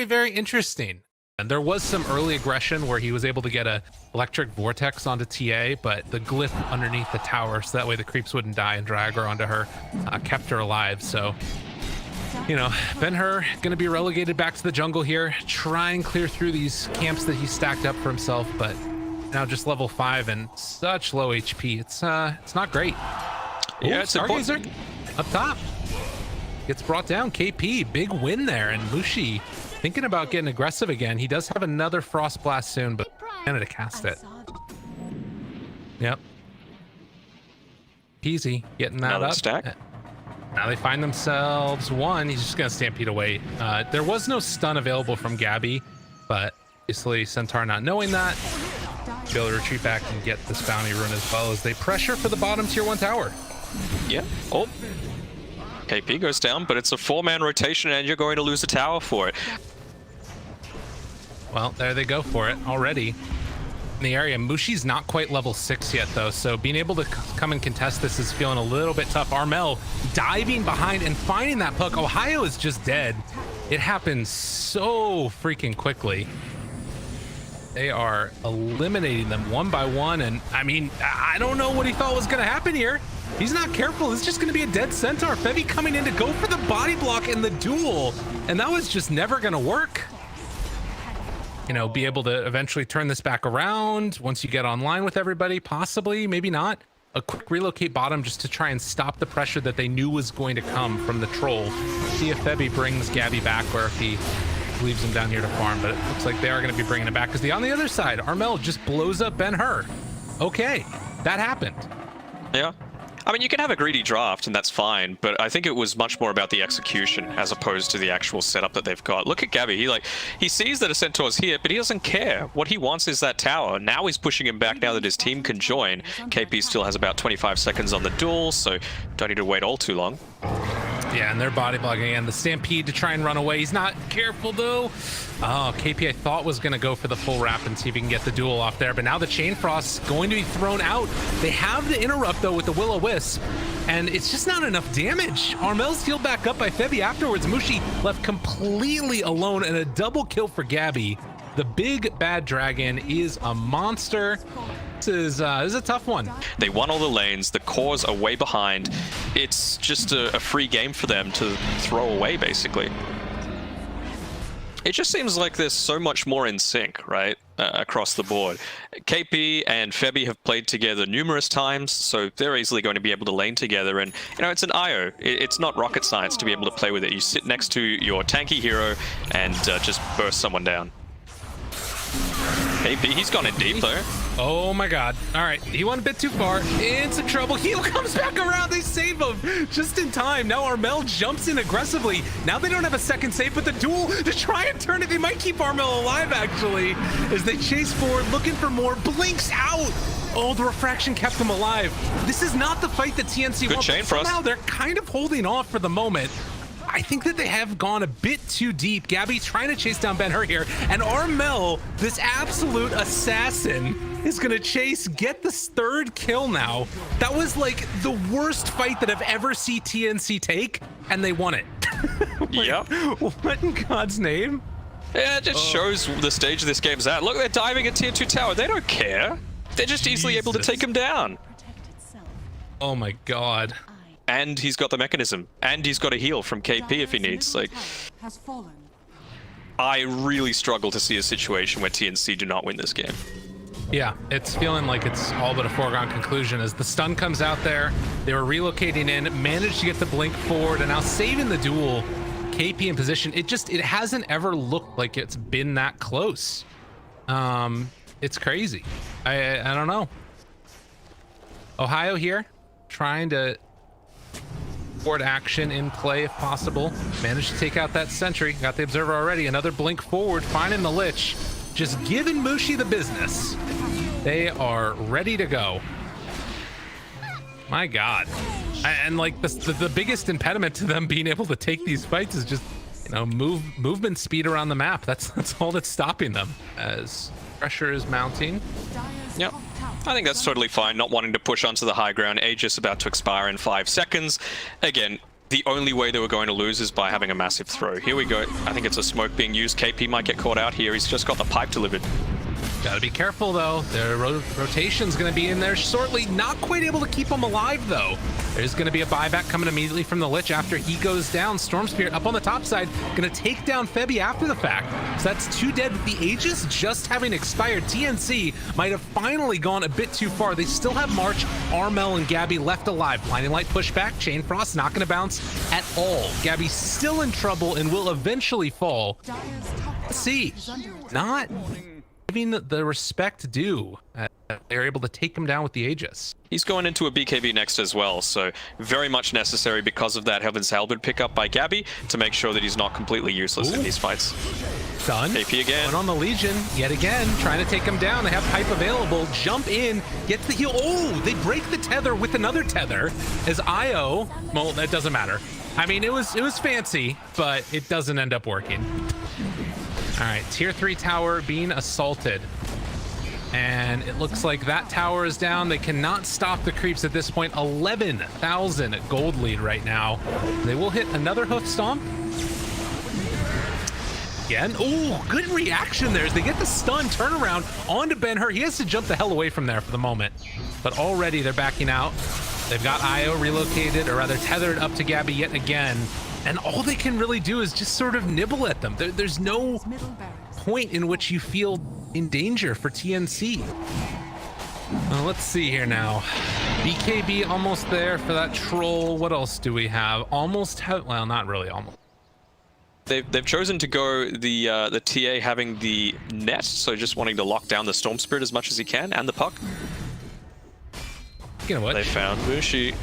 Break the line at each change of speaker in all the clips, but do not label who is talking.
very, very interesting. And there was some early aggression where he was able to get a electric vortex onto TA, but the glyph underneath the tower, so that way the creeps wouldn't die and drag her onto her, kept her alive. So, you know, Ben-Hur going to be relegated back to the jungle here, try and clear through these camps that he stacked up for himself, but now just level 5 and such low HP. It's not great.
Yeah, it's
Stargazer up top. Gets brought down. KP, big win there, and Mushi thinking about getting aggressive again. He does have another Frost Blast soon, but Canada cast it. Yep. Easy, getting that up.
Stack.
Now they find themselves one. He's just gonna stampede away. There was no stun available from Gabby, but obviously Centaur not knowing that, be able to retreat back and get this bounty rune as well as they pressure for the bottom tier 1 tower.
Yeah. Oh. KP goes down, but it's a 4-man rotation and you're going to lose a tower for it.
Well, there they go for it already in the area. Mushi's not quite level 6 yet though, so being able to come and contest this is feeling a little bit tough. Armel diving behind and finding that puck. Ohio is just dead. It happens so freaking quickly. They are eliminating them one by one, and I mean, I don't know what he thought was going to happen here. He's not careful. It's just going to be a dead Centaur. Fevy coming in to go for the body block in the duel, and that was just never going to work. You know, be able to eventually turn this back around once you get online with everybody, possibly, maybe not. A quick relocate bottom just to try and stop the pressure that they knew was going to come from the troll. See if Fevy brings Gabby back or if he leaves him down here to farm, but it looks like they are going to be bringing it back because on the other side, Armel just blows up Ben-Hur. Okay, that happened.
Yeah. I mean, you can have a greedy draft and that's fine, but I think it was much more about the execution as opposed to the actual setup that they've got. Look at Gabby. He sees that a Centaur's here, but he doesn't care. What he wants is that tower. Now he's pushing him back now that his team can join. KP still has about 25 seconds on the duel, so don't need to wait all too long.
Yeah, and they're body blocking and the stampede to try and run away. He's not careful though. Oh, KP I thought was going to go for the full wrap and see if he can get the duel off there, but now the Chain Frost's going to be thrown out. They have the interrupt though with the Will-O-Wisp, and it's just not enough damage. Armel's healed back up by Fevy afterwards. Mushi left completely alone, and a double kill for Gabby. The big bad dragon is a monster. This is a tough one.
They won all the lanes. The cores are way behind. It's just a free game for them to throw away, basically. It just seems like there's so much more in sync, right, across the board. KP and Febby have played together numerous times, so they're easily going to be able to lane together. And, you know, it's an IO. It's not rocket science to be able to play with it. You sit next to your tanky hero and just burst someone down. KP, he's gone in deep, though.
Oh my god. All right, he went a bit too far. Into trouble. Heal comes back around. They save him just in time. Now Armel jumps in aggressively. Now they don't have a second save, but the duel to try and turn it. They might keep Armel alive, actually, as they chase forward, looking for more. Blinks out. Oh, the refraction kept him alive. This is not the fight that TNC wants.
Chain Frost.
Somehow they're kind of holding off for the moment. I think that they have gone a bit too deep. Gabby's trying to chase down Ben-Hur here, and Armel, this absolute assassin, is gonna get this 3rd kill now. That was like the worst fight that I've ever seen TNC take, and they won it. Like,
yep.
What in God's name?
Yeah, it just shows the stage this game's at. Look, they're diving at tier 2 tower. They don't care. They're just easily able to take him down.
Oh my god.
And he's got the mechanism, and he's got a heal from KP if he needs. Like, I really struggle to see a situation where TNC do not win this game.
Yeah, it's feeling like it's all but a foregone conclusion as the stun comes out there. They were relocating in, managed to get the blink forward, and now saving the duel. KP in position. It hasn't ever looked like it's been that close. It's crazy. I don't know. Ohio here, trying to forward action in play if possible. Managed to take out that sentry. Got the observer already. Another blink forward, finding the Lich. Just giving Mushi the business. They are ready to go. My god. And like the biggest impediment to them being able to take these fights is just, you know, movement speed around the map. That's all that's stopping them as pressure is mounting.
Yep. I think that's totally fine, not wanting to push onto the high ground. Aegis about to expire in 5 seconds. Again, the only way they were going to lose is by having a massive throw. Here we go. I think it's a smoke being used. KP might get caught out here. He's just got the pipe delivered.
Gotta be careful though. Their rotation's gonna be in there shortly. Not quite able to keep him alive though. There's gonna be a buyback coming immediately from the Lich after he goes down. Storm Spirit up on the top side, gonna take down Febby after the fact. So that's 2 dead with the Aegis just having expired. TNC might have finally gone a bit too far. They still have March, Armel, and Gabby left alive. Blinding Light pushback, Chain Frost not gonna bounce at all. Gabby's still in trouble and will eventually fall. Let's see, not giving the respect due. They're able to take him down with the Aegis.
He's going into a BKB next as well, so very much necessary because of that Heaven's Halberd pickup by Gabby to make sure that he's not completely useless in these fights.
Done.
KP again.
Going on the Legion yet again, trying to take him down. They have pipe available. Jump in, gets the heal. Oh, they break the tether with another tether as IO. Well, that doesn't matter. I mean, it was fancy, but it doesn't end up working. All right, tier 3 tower being assaulted. And it looks like that tower is down. They cannot stop the creeps at this point. 11,000 gold lead right now. They will hit another hoof stomp. Again. Oh, good reaction there as they get the stun turnaround onto Ben-Hur. He has to jump the hell away from there for the moment. But already they're backing out. They've got Io relocated, or rather tethered up to Gabby yet again. And all they can really do is just sort of nibble at them. There's no point in which you feel in danger for TNC. Let's see here now. BKB almost there for that troll. What else do we have? Well, not really almost.
They've chosen to go the TA having the net, so just wanting to lock down the Storm Spirit as much as he can, and the puck.
You know what?
They found Mushi.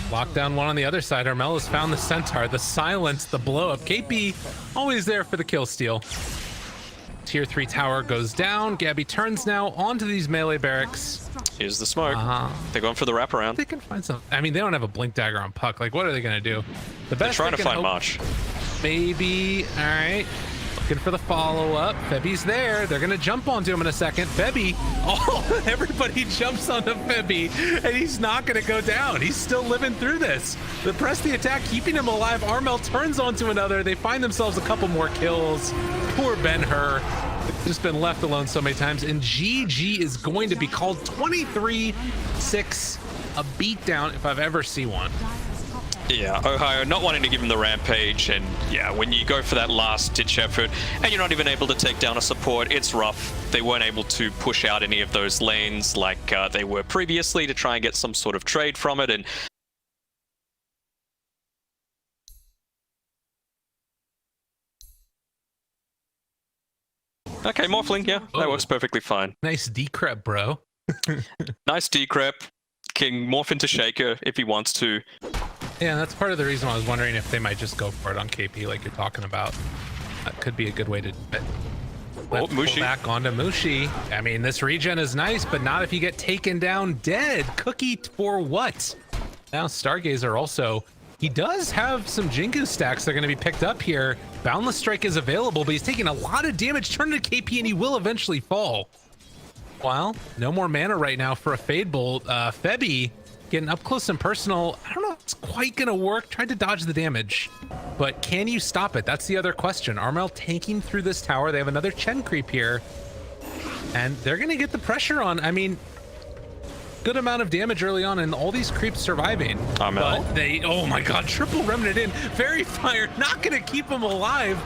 Lockdown one on the other side. Armel has found the Centaur, the silence, the blow up. KP always there for the kill steal. Tier 3 tower goes down. Gabby turns now onto these melee barracks.
Here's the smoke. They're going for the wraparound.
They can find some. I mean, they don't have a blink dagger on puck. Like, what are they gonna do? The best
They're trying to find March.
Maybe. All right. Looking for the follow-up. Febby's there. They're gonna jump onto him in a second. Febby. Oh, everybody jumps onto Febby, and he's not gonna go down. He's still living through this. They press the attack, keeping him alive. Armel turns onto another. They find themselves a couple more kills. Poor Ben-Hur. Just been left alone so many times. And GG is going to be called 23-6. A beatdown if I've ever seen one.
Yeah, Ohio not wanting to give him the rampage, and yeah, when you go for that last ditch effort and you're not even able to take down a support, it's rough. They weren't able to push out any of those lanes like they were previously to try and get some sort of trade from it, and okay, Morphling, yeah, that works perfectly fine.
Nice decrep, bro.
Nice decrep. Can morph into Shaker if he wants to.
Yeah, that's part of the reason why I was wondering if they might just go for it on KP like you're talking about. That could be a good way to do it. Let's pull back onto Mushi. I mean, this regen is nice, but not if you get taken down dead. Cookie for what? Now Stargazer also, he does have some Jingu stacks that are going to be picked up here. Boundless Strike is available, but he's taking a lot of damage. Turn to KP and he will eventually fall. Well, no more mana right now for a Fade Bolt. Febby getting up close and personal. I don't know if it's quite gonna work. Tried to dodge the damage, but can you stop it? That's the other question. Armel tanking through this tower. They have another Chen creep here, and they're gonna get the pressure on. I mean, good amount of damage early on, and all these creeps surviving.
Armel.
But they, oh my god, triple remnant in. Fairy Fire, not gonna keep them alive.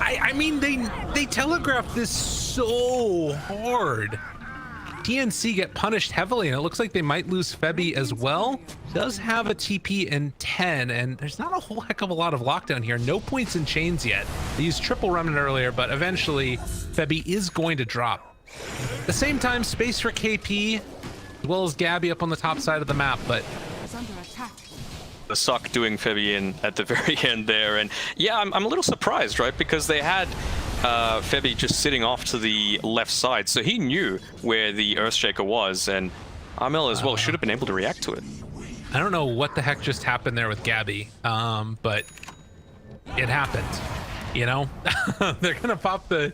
I mean, they telegraphed this so hard. TNC get punished heavily, and it looks like they might lose Febby as well. Does have a TP in 10, and there's not a whole heck of a lot of lockdown here. No points in chains yet. They used triple remnant earlier, but eventually Febby is going to drop. At the same time, space for KP, as well as Gabby up on the top side of the map, but
the suck doing Febby in at the very end there, and yeah, I'm a little surprised, right? Because they had Febby just sitting off to the left side, so he knew where the Earthshaker was, and Armel as well should have been able to react to it.
I don't know what the heck just happened there with Gabby, but it happened. You know, they're gonna pop the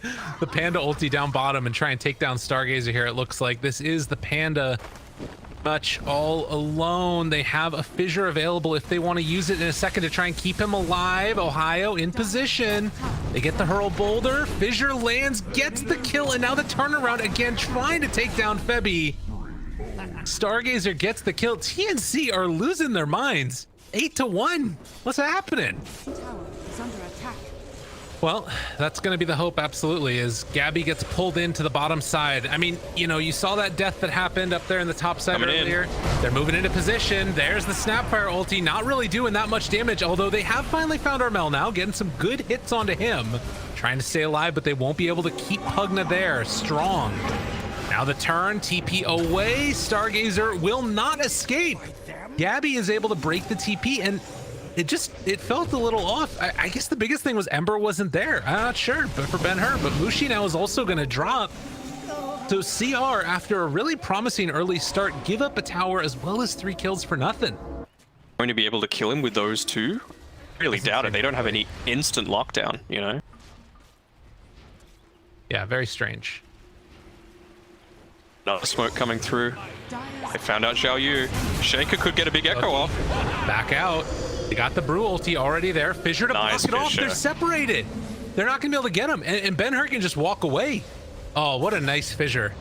Panda ulti down bottom and try and take down Stargazer here. It looks like this is the Panda much all alone. They have a fissure available if they want to use it in a second to try and keep him alive. Ohio in position. They get the hurl boulder. Fissure lands, gets the kill, and now the turnaround again, trying to take down Febby. Stargazer gets the kill. TNC are losing their minds. 8-1. What's happening? Well, that's going to be the hope, absolutely, as Gabby gets pulled into the bottom side. I mean, you know, you saw that death that happened up there in the top side earlier. They're moving into position. There's the Snapfire ulti, not really doing that much damage, although they have finally found Armel now, getting some good hits onto him. Trying to stay alive, but they won't be able to keep Pugna there strong. Now the turn, TP away. Stargazer will not escape. Gabby is able to break the TP, and it felt a little off. I guess the biggest thing was Ember wasn't there. I'm not sure, but for Ben-Hur. But Mushi now is also going to drop. So CR, after a really promising early start, give up a tower as well as 3 kills for nothing.
Going to be able to kill him with those 2? Really doubt it. They don't have any instant lockdown, you know?
Yeah, very strange.
Another smoke coming through. They found out Xiao Yu. Shaker could get a big echo off.
Back out. They got the Brew ulti already there. Fissure to block it off. They're separated. They're not going to be able to get him. And Ben-Hur can just walk away. Oh, what a nice Fissure.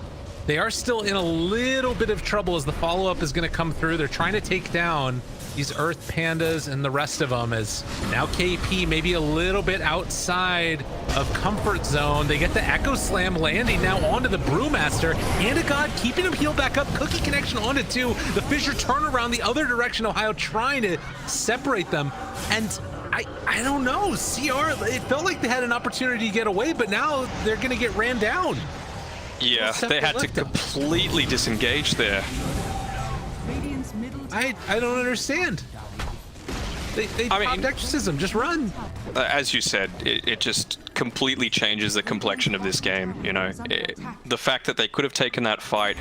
They are still in a little bit of trouble as the follow-up is going to come through. They're trying to take down these Earth Pandas and the rest of them, as now KP maybe a little bit outside of comfort zone. They get the Echo Slam landing now onto the Brewmaster. And a God keeping him healed back up. Cookie connection onto 2. The Fissure turn around the other direction. Ohio trying to separate them. And I don't know. CR, it felt like they had an opportunity to get away, but now they're going to get ran down.
Yeah, they had to completely disengage there.
I don't understand. They popped exorcism. Just run.
As you said, it just completely changes the complexion of this game. You know, the fact that they could have taken that fight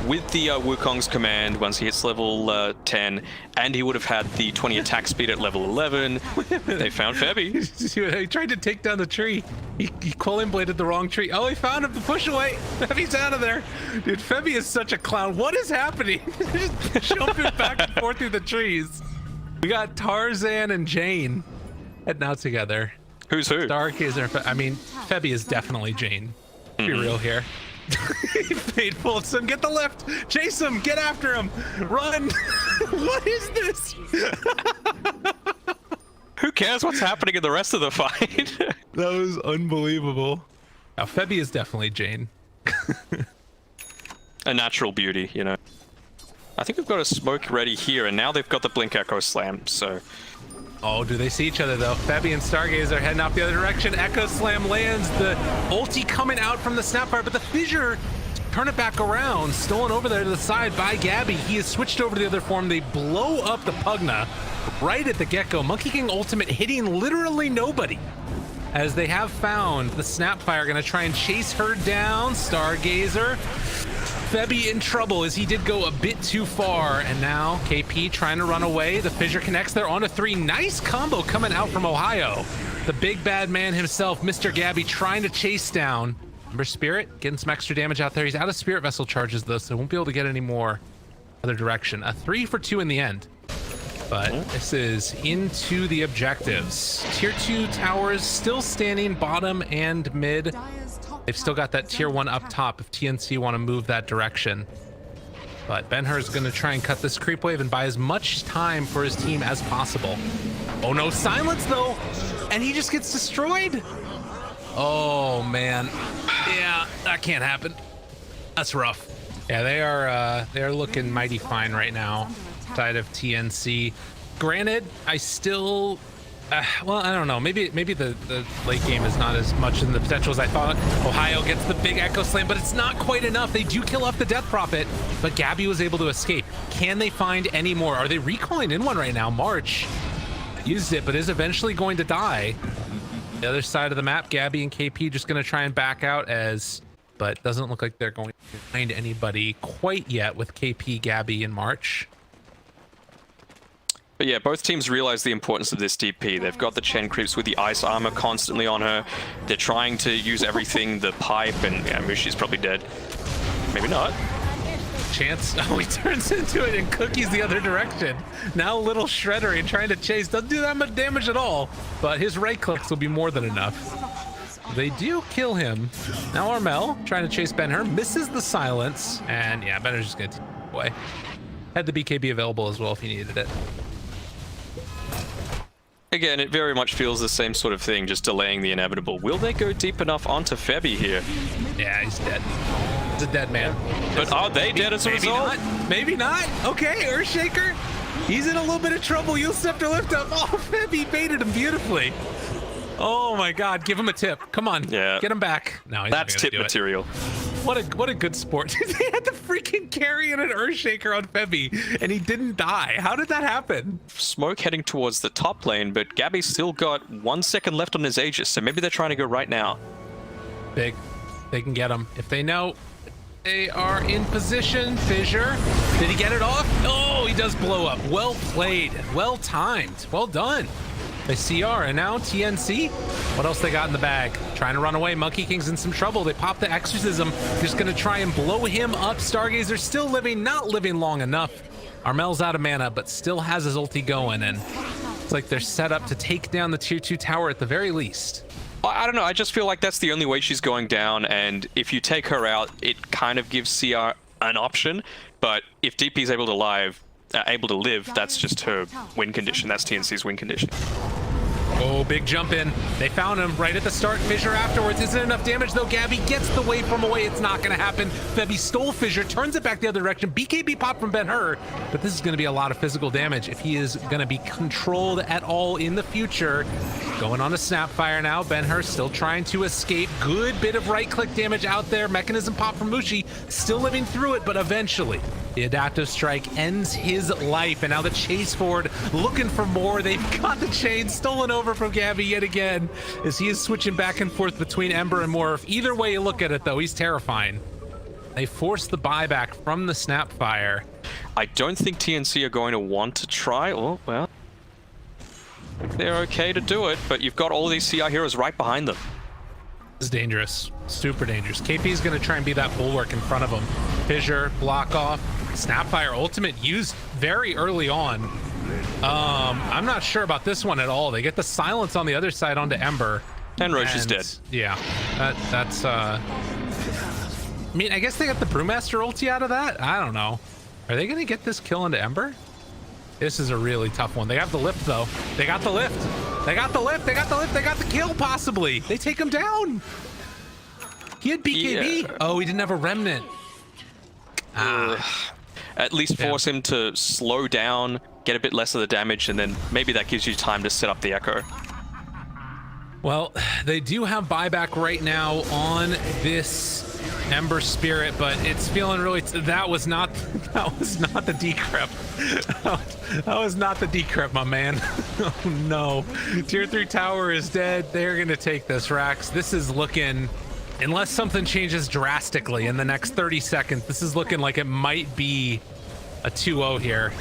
with the Wukong's command once he hits level 10, and he would have had the 20 attack speed at level 11. They found Febby.
He tried to take down the tree. He Quillian bladed the wrong tree. Oh, he found him to push away. Febby's out of there. Dude, Febby is such a clown. What is happening? Just jumping back and forth through the trees. We got Tarzan and Jane heading out together.
Who's who?
Stargazer. I mean, Febby is definitely Jane. Be real here. He paid son. Get the lift. Chase him. Get after him. Run. What is this?
Who cares what's happening in the rest of the fight?
That was unbelievable. Now, Febby is definitely Jane.
A natural beauty, you know. I think we've got a smoke ready here, and now they've got the Blink Echo Slam, so...
Oh, do they see each other, though? Febby and Stargazer heading off the other direction. Echo Slam lands. The ulti coming out from the Snapfire, but the Fissure turn it back around. Stolen over there to the side by Gabby. He has switched over to the other form. They blow up the Pugna right at the get-go. Monkey King ultimate hitting literally nobody, as they have found the Snapfire. Going to try and chase her down. Stargazer. Febby in trouble as he did go a bit too far, and now KP trying to run away. The Fissure connects there onto 3. Nice combo coming out from Ohio. The big bad man himself, Mr. Gabby, trying to chase down Ember Spirit, getting some extra damage out there. He's out of Spirit Vessel charges though, so won't be able to get any more other direction. A 3 for 2 in the end. But this is into the objectives. Tier 2 towers still standing bottom and mid. They've still got that tier 1 up top if TNC want to move that direction. But Ben-Hur is going to try and cut this creep wave and buy as much time for his team as possible. Oh no, silence though! And he just gets destroyed! Oh man. Yeah, that can't happen. That's rough. Yeah, they are looking mighty fine right now, side of TNC. Granted, I still... well, I don't know. Maybe the late game is not as much in the potential as I thought. Ohio gets the big Echo Slam, but it's not quite enough. They do kill off the Death Prophet, but Gabby was able to escape. Can they find any more? Are they recalling in one right now? March used it, but is eventually going to die. The other side of the map, Gabby and KP just going to try and back out but doesn't look like they're going to find anybody quite yet with KP, Gabby, and March.
But yeah, both teams realize the importance of this DP. They've got the Chen creeps with the ice armor constantly on her. They're trying to use everything, the pipe, and yeah, Mushi's probably dead. Maybe not.
Chance. Oh, he turns into it and cookies the other direction. Now little Shredder and trying to chase. Doesn't do that much damage at all, but his right clicks will be more than enough. They do kill him. Now Armel trying to chase Ben-Hur, misses the silence, and yeah, Ben-Hur's just gonna take it away. Had the BKB available as well if he needed it.
Again, it very much feels the same sort of thing, just delaying the inevitable. Will they go deep enough onto Febby here?
Yeah, he's dead. He's a dead man.
But are they dead as a result?
Not. Maybe not. Okay, Earthshaker. He's in a little bit of trouble. You'll Scepter lift up. Oh, Febby baited him beautifully. Oh my God, give him a tip. Come on,
yeah.
Get him back. No, he's
That's
not
tip material.
What a good sport. They had to freaking carry in an Earthshaker on Febby, and he didn't die. How did that happen?
Smoke heading towards the top lane, but Gabby's still got 1 second left on his Aegis, so maybe they're trying to go right now.
Big. They can get him. If they know they are in position. Fissure. Did he get it off? Oh, he does blow up. Well played. Well timed. Well done. They CR, and now TNC. What else they got in the bag? Trying to run away. Monkey King's in some trouble. They pop the Exorcism. Just gonna try and blow him up. Stargazer still living, not living long enough. Armel's out of mana, but still has his ulti going, and it's like they're set up to take down the tier 2 tower at the very least.
I don't know, I just feel like that's the only way she's going down, and if you take her out, it kind of gives CR an option, but if DP's able to live, that's just her win condition. That's TNC's win condition.
Oh, big jump in. They found him right at the start. Fissure afterwards. Isn't enough damage, though. Gabby gets the waveform away. It's not going to happen. Febby stole Fissure, turns it back the other direction. BKB pop from Ben-Hur, but this is going to be a lot of physical damage if he is going to be controlled at all in the future. Going on a Snapfire now. Ben-Hur still trying to escape. Good bit of right-click damage out there. Mechanism pop from Mushi. Still living through it, but eventually the Adaptive Strike ends his life, and now the chase forward looking for more. They've got the chain stolen over from Gabby yet again as he is switching back and forth between Ember and Morph. Either way you look at it, though, he's terrifying. They force the buyback from the Snapfire.
I don't think TNC are going to want to try. Oh, well, they're okay to do it, but you've got all these CR heroes right behind them.
This is dangerous. Super dangerous. KP is going to try and be that bulwark in front of him. Fissure, block off. Snapfire ultimate used very early on. I'm not sure about this one at all. They get the silence on the other side onto Ember.
And Roche is dead.
Yeah, that's I mean, I guess they got the Brewmaster ulti out of that. I don't know. Are they going to get this kill into Ember? This is a really tough one. They have the lift, though. They got the lift. They got the lift. They got the lift. They got the kill, possibly. They take him down. He had BKB. Yeah. Oh, he didn't have a remnant.
At least force him to slow down, get a bit less of the damage, and then maybe that gives you time to set up the Echo.
Well, they do have buyback right now on this Ember Spirit, but it's feeling really... That was not the decrypt. That was not the decrypt, my man. Oh no. Tier 3 tower is dead. They're gonna take this, Rax. This is looking... Unless something changes drastically in the next 30 seconds, this is looking like it might be a 2-0 here.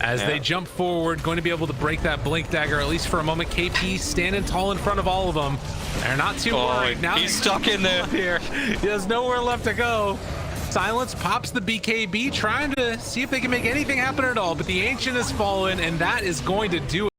As they jump forward, going to be able to break that Blink Dagger, at least for a moment. KP standing tall in front of all of them. They're not too worried. Now
he's stuck in there.
Here. He has nowhere left to go. Silence pops the BKB, trying to see if they can make anything happen at all, but the Ancient has fallen, and that is going to do it.